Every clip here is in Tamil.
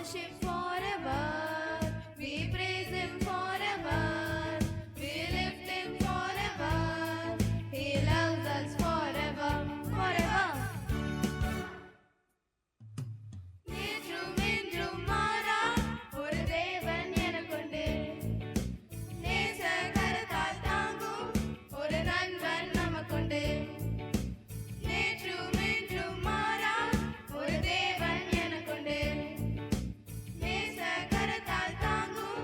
worship forever. We praise Him forever. We lift Him forever. He loves us forever, forever. நேற்றும் இன்றும் மாறா ஒரு தேவன் எனக்குண்டு. நேச கரத்தால் தாங்கும் ஒரு நண்பன் நமக்குண்டு. நேற்றும் இன்றும் மாறா ஒரு தேவன் எனக்குண்டு. நேச கரத்தால் தாங்கும்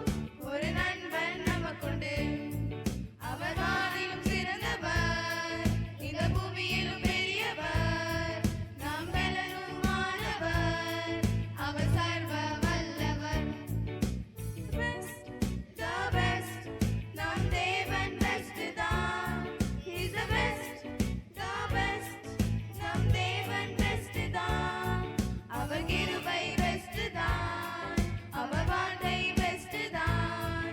ஒரு நண்பன் நமக்குண்டு. அவர் வானிலும் சிறந்தவர், இந்த பூமியிலும் பெரியவர். நாம் பலனும் மாணவர், அவர் சர்வ வல்லவர். Best, the best, நம் தேவன் best தான். He's the best, the best, நம் தேவன் best தான். அவர் கிருபை best தான், அவர் வார்த்தை best தான்,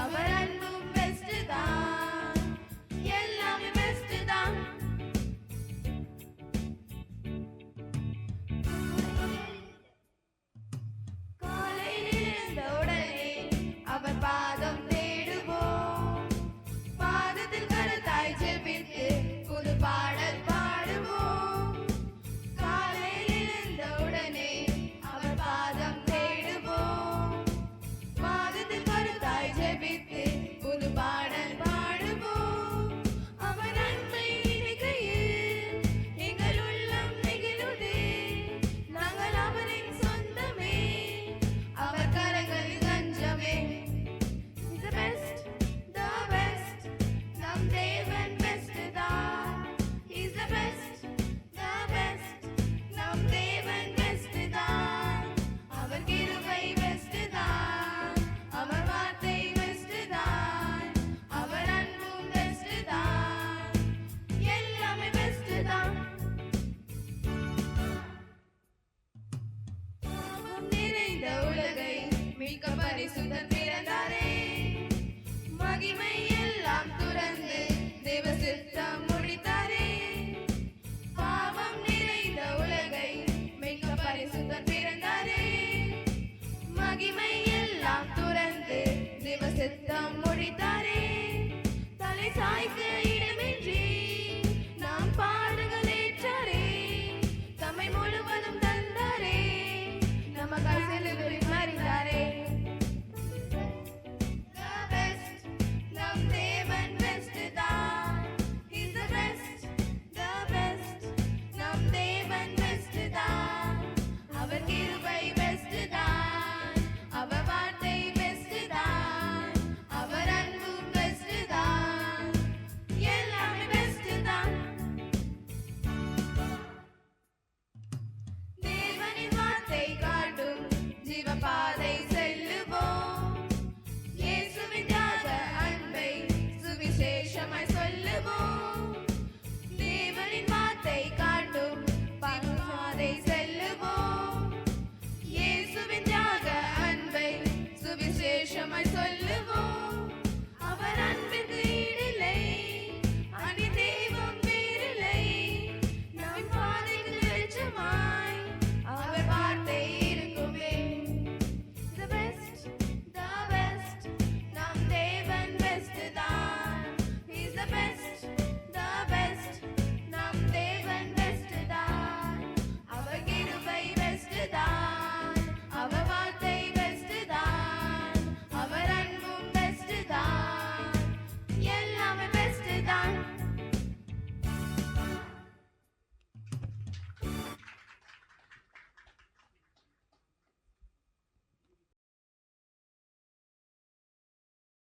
அவர் அன்பும் best தான், எல்லாமே best தான். காலையில் எழுந்தவுடனே அவர் பாதம் தேடுவோம். பாதத்தில் கருத்தாய் ஜெபித்து புது பாடல் பாடுவோம். காலையில் எழுந்தவுடனே அவர் பாதம் தேடுவோம். பாதத்தில் கருத்தாய் ஜெபித்து புது பாடல் பாடுவோம். அவர் அன்பை நினைக்கையில் எங்கள் உள்ளம் நெகிழுதே. நாங்கள் அவரின் சொந்தமே, அவர் கரங்களில் தஞ்சமே. He's the best, the best, நம் தேவன் best தான். He's the best, the best, நம் தேவன் best தான். அவர் கிருபை best தான், அவர் வார்த்தை best தான், அவர் அன்பும் best தான், எல்லாமே best தான். பாவம் நிறைந்த உலகை மீட்க பரிசுத்தர்